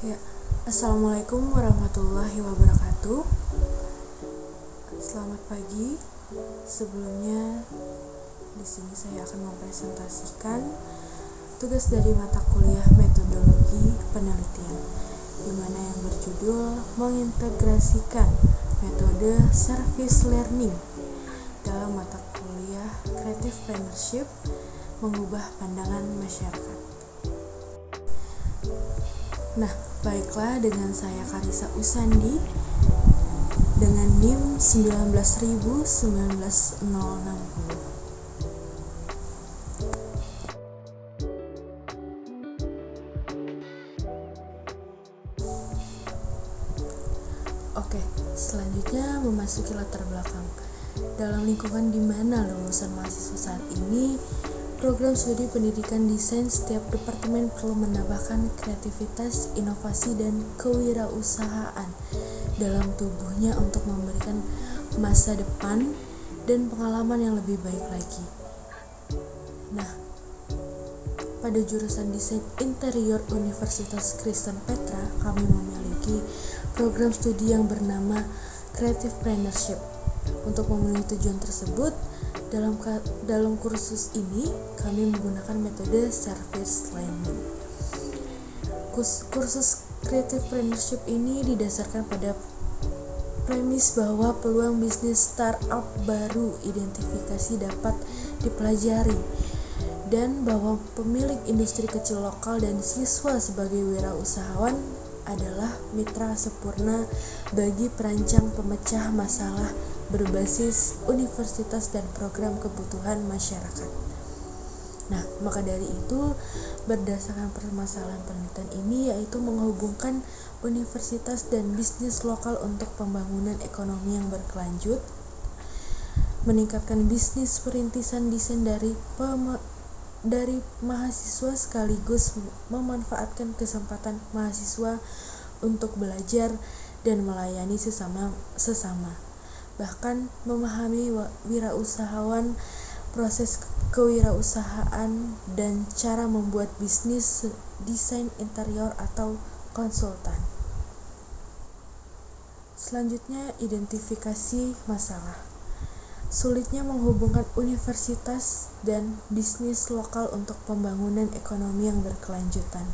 Ya, Assalamualaikum warahmatullahi wabarakatuh. Selamat pagi. Sebelumnya, di sini saya akan mempresentasikan tugas dari mata kuliah metodologi penelitian, di mana yang berjudul mengintegrasikan metode service learning dalam mata kuliah Creative Partnership, mengubah pandangan masyarakat. Nah, baiklah, dengan saya Karisa Usandi dengan NIM 19.19060. Oke, selanjutnya memasuki latar belakang. Dalam lingkungan di mana lulusan mahasiswa saat ini, program studi pendidikan desain setiap departemen perlu menambahkan kreativitas, inovasi, dan kewirausahaan dalam tubuhnya untuk memberikan masa depan dan pengalaman yang lebih baik lagi. Nah, pada jurusan desain interior Universitas Kristen Petra, kami memiliki program studi yang bernama Creative Partnership. Untuk memenuhi tujuan tersebut, dalam kursus ini kami menggunakan metode service learning. Kursus Creative Partnership ini didasarkan pada premis bahwa peluang bisnis startup baru identifikasi dapat dipelajari, dan bahwa pemilik industri kecil lokal dan siswa sebagai wirausahawan adalah mitra sempurna bagi perancang pemecah masalah berbasis universitas dan program kebutuhan masyarakat. Nah, maka dari itu, berdasarkan permasalahan penelitian ini, yaitu menghubungkan universitas dan bisnis lokal untuk pembangunan ekonomi yang berkelanjut, meningkatkan bisnis perintisan desain dari mahasiswa sekaligus memanfaatkan kesempatan mahasiswa untuk belajar dan melayani sesama, bahkan memahami wirausahawan, proses kewirausahaan, dan cara membuat bisnis desain interior atau konsultan. Selanjutnya, identifikasi masalah. Sulitnya menghubungkan universitas dan bisnis lokal untuk pembangunan ekonomi yang berkelanjutan.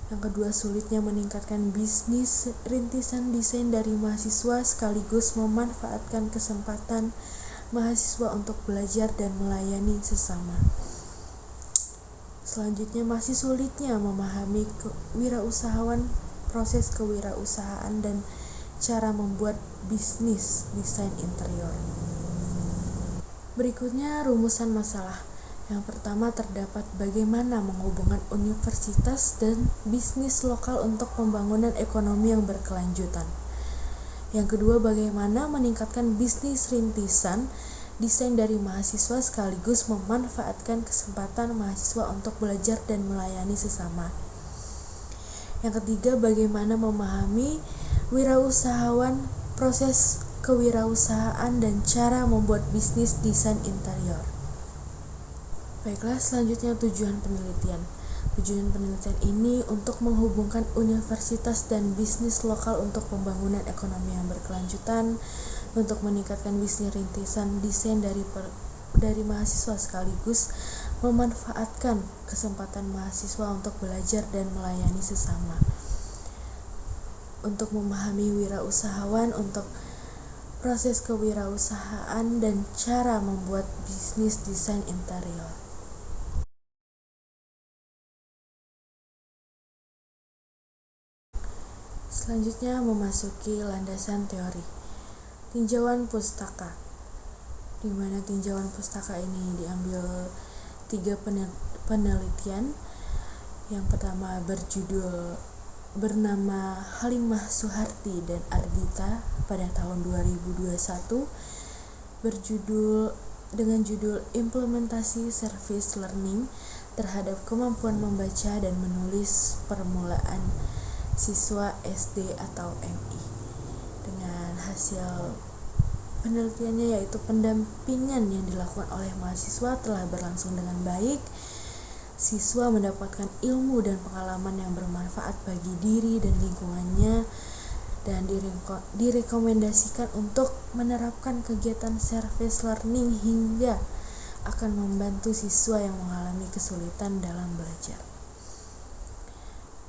Yang kedua, sulitnya meningkatkan bisnis rintisan desain dari mahasiswa sekaligus memanfaatkan kesempatan mahasiswa untuk belajar dan melayani sesama. Selanjutnya, masih sulitnya memahami kewirausahaan, proses kewirausahaan, dan cara membuat bisnis desain interior. Berikutnya, rumusan masalah. Yang pertama, terdapat bagaimana menghubungkan universitas dan bisnis lokal untuk pembangunan ekonomi yang berkelanjutan. Yang kedua, bagaimana meningkatkan bisnis rintisan desain dari mahasiswa sekaligus memanfaatkan kesempatan mahasiswa untuk belajar dan melayani sesama. Yang ketiga, bagaimana memahami wirausahawan, proses kewirausahaan, dan cara membuat bisnis desain interior. Baiklah, selanjutnya tujuan penelitian. Tujuan penelitian ini untuk menghubungkan universitas dan bisnis lokal untuk pembangunan ekonomi yang berkelanjutan, untuk meningkatkan bisnis rintisan desain dari mahasiswa sekaligus memanfaatkan kesempatan mahasiswa untuk belajar dan melayani sesama, untuk memahami wirausahawan, untuk proses kewirausahaan, dan cara membuat bisnis desain interior. Selanjutnya memasuki landasan teori. Tinjauan pustaka, di mana tinjauan pustaka ini diambil 3 penelitian. Yang pertama bernama Halimah Suharti dan Ardita pada tahun 2021, dengan judul Implementasi Service Learning terhadap kemampuan membaca dan menulis permulaan siswa SD atau MI. Dengan hasil penelitiannya, yaitu pendampingan yang dilakukan oleh mahasiswa telah berlangsung dengan baik, siswa mendapatkan ilmu dan pengalaman yang bermanfaat bagi diri dan lingkungannya, dan direkomendasikan untuk menerapkan kegiatan service learning hingga akan membantu siswa yang mengalami kesulitan dalam belajar.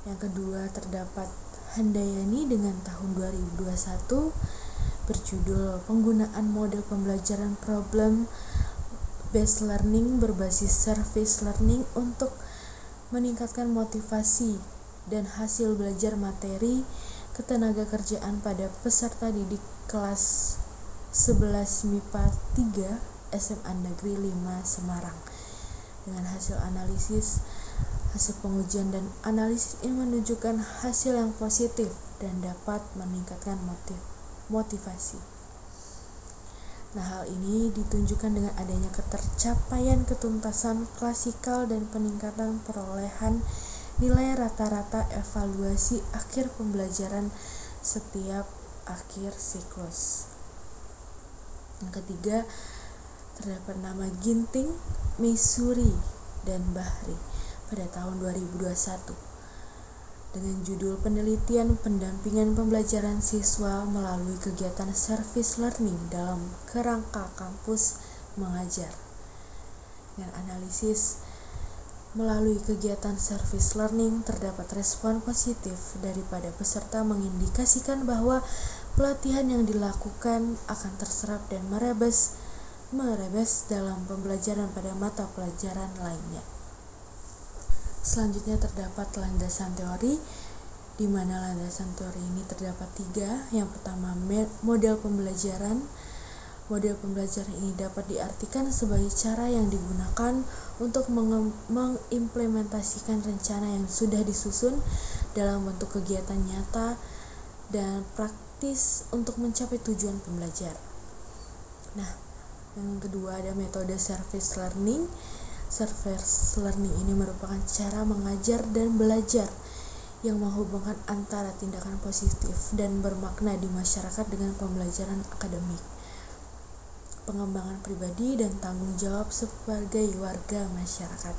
Yang kedua, terdapat Handayani dengan tahun 2021 berjudul Penggunaan Model Pembelajaran Problem Based Learning berbasis Service Learning untuk meningkatkan motivasi dan hasil belajar materi ketenaga kerjaan pada peserta didik kelas 11 MIPA 3 SMA Negeri 5 Semarang. Dengan hasil pengujian dan analisis ini menunjukkan hasil yang positif dan dapat meningkatkan motivasi. Nah, hal ini ditunjukkan dengan adanya ketercapaian ketuntasan klasikal dan peningkatan perolehan nilai rata-rata evaluasi akhir pembelajaran setiap akhir siklus. Yang ketiga, terdapat nama Ginting, Meisuri, dan Bahri pada tahun 2021 dengan judul Penelitian Pendampingan Pembelajaran Siswa melalui Kegiatan Service Learning dalam Kerangka Kampus Mengajar. Dengan analisis melalui kegiatan service learning terdapat respon positif daripada peserta mengindikasikan bahwa pelatihan yang dilakukan akan terserap dan merebes dalam pembelajaran pada mata pelajaran lainnya. Selanjutnya terdapat landasan teori, di mana landasan teori ini terdapat 3. Yang pertama, model pembelajaran. Model pembelajaran ini dapat diartikan sebagai cara yang digunakan untuk mengimplementasikan rencana yang sudah disusun dalam bentuk kegiatan nyata dan praktis untuk mencapai tujuan pembelajar. Nah, yang kedua ada metode service learning. Service learning ini merupakan cara mengajar dan belajar yang menghubungkan antara tindakan positif dan bermakna di masyarakat dengan pembelajaran akademik, pengembangan pribadi, dan tanggung jawab sebagai warga masyarakat.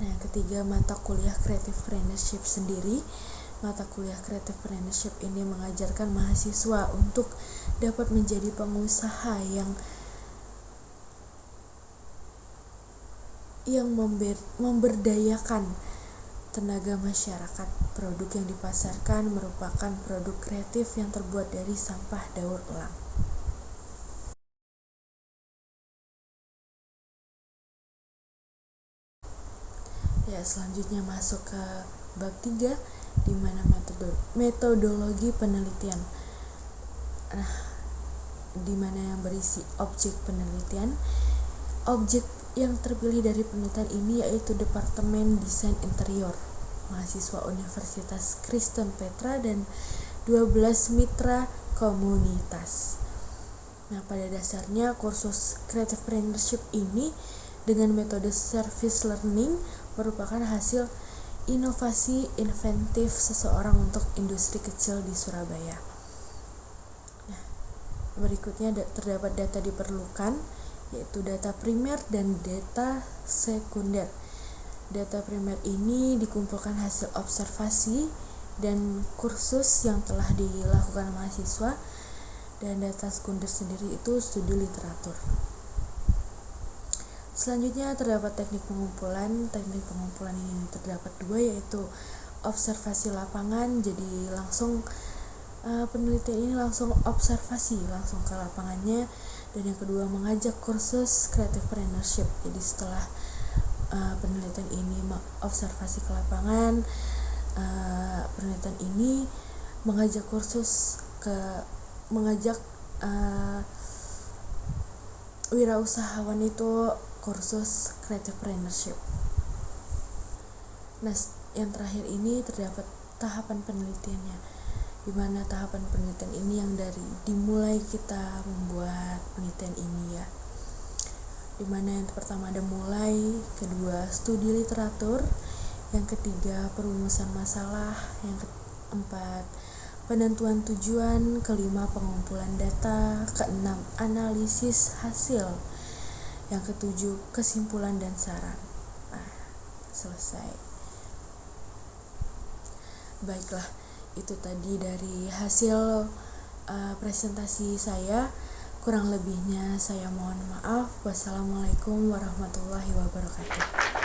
Nah, yang ketiga, mata kuliah Creative Partnership sendiri. Mata kuliah Creative Partnership ini mengajarkan mahasiswa untuk dapat menjadi pengusaha yang memberdayakan tenaga masyarakat. Produk yang dipasarkan merupakan produk kreatif yang terbuat dari sampah daur ulang. Ya, selanjutnya masuk ke bab 3, di mana metodologi penelitian. Nah, di mana yang berisi objek penelitian. Objek yang terpilih dari penelitian ini yaitu Departemen Desain Interior, mahasiswa Universitas Kristen Petra, dan 12 mitra komunitas. Nah, pada dasarnya kursus Creative Partnership ini dengan metode service learning merupakan hasil inovasi inventif seseorang untuk industri kecil di Surabaya. Nah, berikutnya terdapat data diperlukan, yaitu data primer dan data sekunder. Data primer ini dikumpulkan hasil observasi dan kursus yang telah dilakukan mahasiswa, dan data sekunder sendiri itu studi literatur. Selanjutnya terdapat teknik pengumpulan. Teknik pengumpulan ini terdapat 2, yaitu observasi lapangan. Jadi penelitian ini langsung observasi, langsung ke lapangannya. Dan yang kedua, mengajak kursus Creative Partnership. Jadi setelah penelitian ini observasi ke lapangan, penelitian ini mengajak wirausahawan itu kursus Creative Partnership. Nah, yang terakhir ini terdapat tahapan penelitiannya, di mana tahapan penelitian ini yang dari dimulai kita membuat penelitian ini ya, di mana yang pertama ada mulai, kedua studi literatur, yang ketiga perumusan masalah, yang keempat penentuan tujuan, kelima pengumpulan data, keenam analisis hasil, yang ketujuh kesimpulan dan saran. Nah, selesai. Baiklah, itu tadi dari hasil presentasi saya. Kurang lebihnya saya mohon maaf. Wassalamualaikum warahmatullahi wabarakatuh.